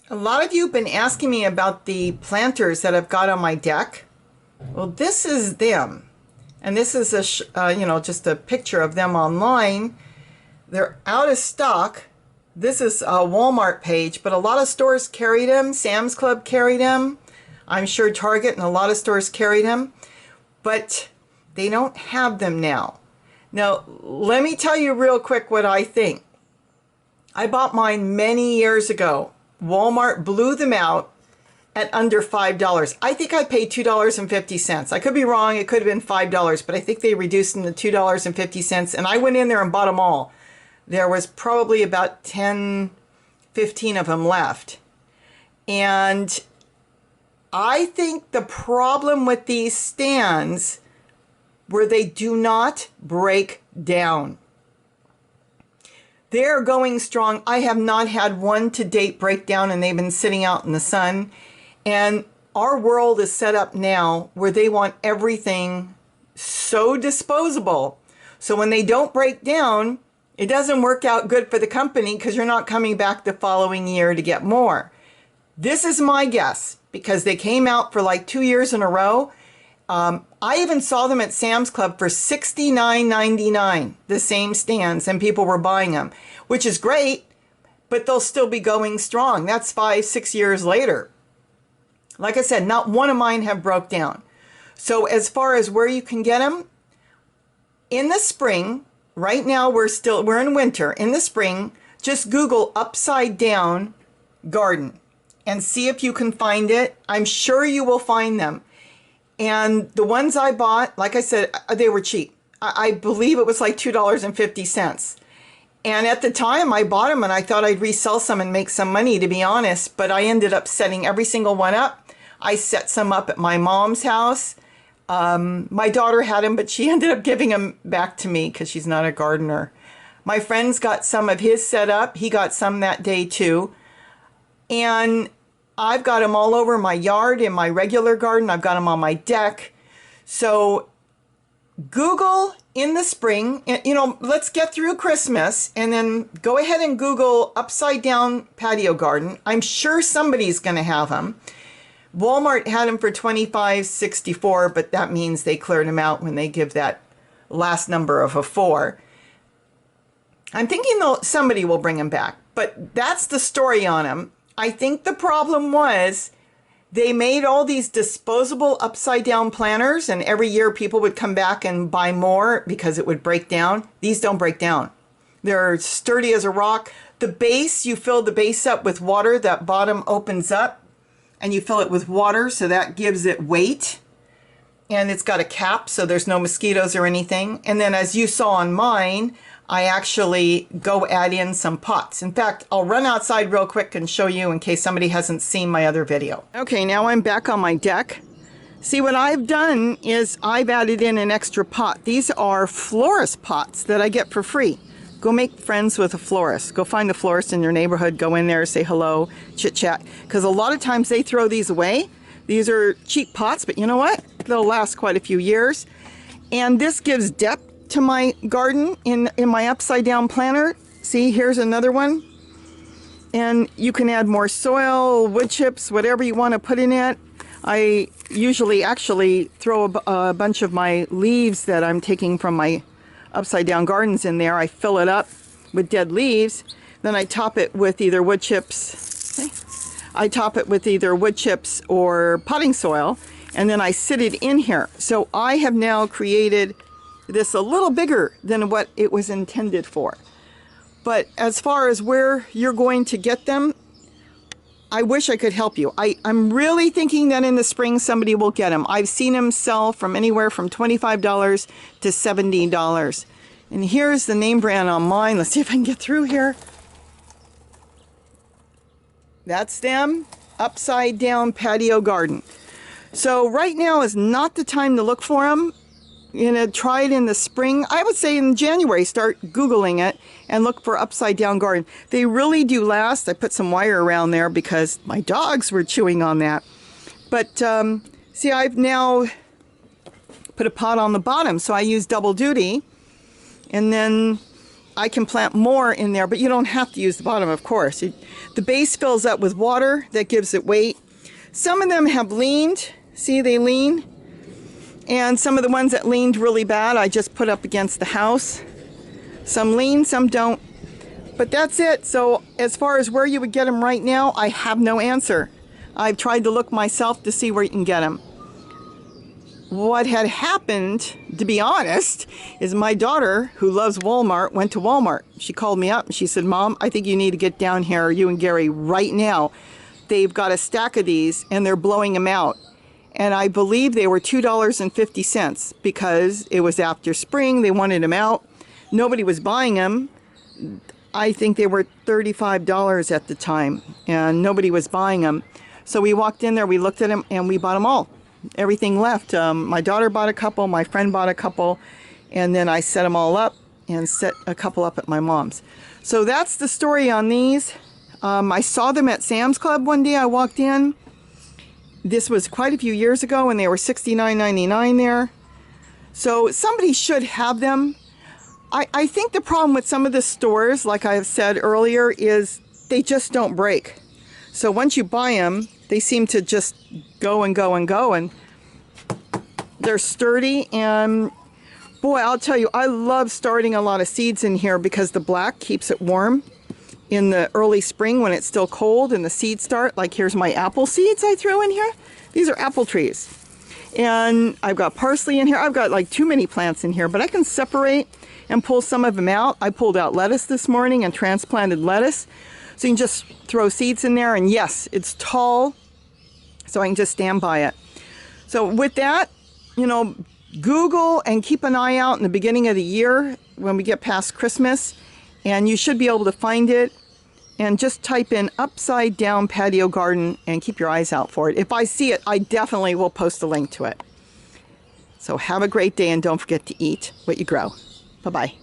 A lot of you have been asking me about the planters that I've got on my deck. Well, this is them. And this is just a picture of them online. They're out of stock. This is a Walmart page, but a lot of stores carried them. Sam's Club carried them. I'm sure Target and a lot of stores carried them, but they don't have them now. Now, let me tell you real quick what I think. I bought mine many years ago. Walmart blew them out at under $5. I think I paid $2.50. I could be wrong. It could have been $5, but I think they reduced them to $2.50. And I went in there and bought them all. There was probably about 10, 15 of them left. And I think the problem with these stands where they do not break down. They're going strong. I have not had one to date break down, and they've been sitting out in the sun. And our world is set up now where they want everything so disposable. So when they don't break down, it doesn't work out good for the company because you're not coming back the following year to get more. This is my guess because they came out for like 2 years in a row. I even saw them at Sam's Club for $69.99, the same stands, and people were buying them, which is great, but they'll still be going strong. That's 5, 6 years later. Like I said, not one of mine have broke down. So as far as where you can get them, in the spring, right now we're in winter. In the spring, just Google upside down garden and see if you can find it. I'm sure you will find them. And the ones I bought, like I said, they were cheap. I believe it was like $2.50. And at the time I bought them and I thought I'd resell some and make some money, to be honest. But I ended up setting every single one up. I set some up at my mom's house. My daughter had them, but she ended up giving them back to me because she's not a gardener. My friend's got some of his set up. He got some that day too. And I've got them all over my yard, in my regular garden. I've got them on my deck. So Google in the spring, let's get through Christmas and then go ahead and Google upside down patio garden. I'm sure somebody's going to have them. Walmart had them for $25.64, but that means they cleared them out when they give that last number of a 4. I'm thinking somebody will bring them back, but that's the story on them. I think the problem was they made all these disposable upside down planters, and every year people would come back and buy more because it would break down. These don't break down. They're sturdy as a rock. The base, you fill the base up with water. That bottom opens up and you fill it with water, so that gives it weight. And it's got a cap so there's no mosquitoes or anything. And then as you saw on mine, I actually go add in some pots. In fact, I'll run outside real quick and show you in case somebody hasn't seen my other video. Okay, now I'm back on my deck. See, what I've done is I've added in an extra pot. These are florist pots that I get for free. Go make friends with a florist. Go find the florist in your neighborhood. Go in there, say hello, chit chat. Because a lot of times they throw these away. These are cheap pots, but you know what? They'll last quite a few years. And this gives depth to my garden in my upside down planter. See, here's another one. And you can add more soil, wood chips, whatever you want to put in it. I usually actually throw a bunch of my leaves that I'm taking from my upside down gardens in there. I fill it up with dead leaves. Then I top it with either wood chips. Okay. I top it with either wood chips or potting soil, and then I sit it in here. So I have now created this a little bigger than what it was intended for. But as far as where you're going to get them, I wish I could help you. I'm really thinking that in the spring somebody will get them. I've seen them sell from anywhere from $25 to $70. And here's the name brand on mine. Let's see if I can get through here. That's them, upside down patio garden. So right now is not the time to look for them. Try it in the spring. I would say in January, start Googling it and look for upside down garden. They really do last. I put some wire around there because my dogs were chewing on that. But see, I've now put a pot on the bottom, so I use double duty. And then I can plant more in there, but you don't have to use the bottom, of course. The base fills up with water that gives it weight. Some of them have leaned. See, they lean. And some of the ones that leaned really bad, I just put up against the house. Some lean, some don't. But that's it. So as far as where you would get them right now, I have no answer. I've tried to look myself to see where you can get them. What had happened, to be honest, is my daughter, who loves Walmart, went to Walmart. She called me up and she said, Mom, I think you need to get down here, you and Gary, right now. They've got a stack of these and they're blowing them out. And I believe they were $2.50 because it was after spring. They wanted them out. Nobody was buying them. I think they were $35 at the time and nobody was buying them. So we walked in there, we looked at them and we bought them all. Everything left. My daughter bought a couple, my friend bought a couple, and then I set them all up and set a couple up at my mom's. So that's the story on these. I saw them at Sam's Club one day. I walked in. This was quite a few years ago and they were $69.99 there. So somebody should have them. I think the problem with some of the stores, like I have said earlier, is they just don't break. So once you buy them, they seem to just go and go and go, and they're sturdy. And boy, I'll tell you, I love starting a lot of seeds in here because the black keeps it warm in the early spring when it's still cold and the seeds start. Like here's my apple seeds I threw in here. These are apple trees. And I've got parsley in here. I've got like too many plants in here, but I can separate and pull some of them out. I pulled out lettuce this morning and transplanted lettuce. So you can just throw seeds in there, and yes, it's tall, so I can just stand by it. So with that, you know, Google and keep an eye out in the beginning of the year when we get past Christmas, and you should be able to find it. And just type in upside down patio garden and keep your eyes out for it. If I see it, I definitely will post a link to it. So have a great day and don't forget to eat what you grow. Bye-bye.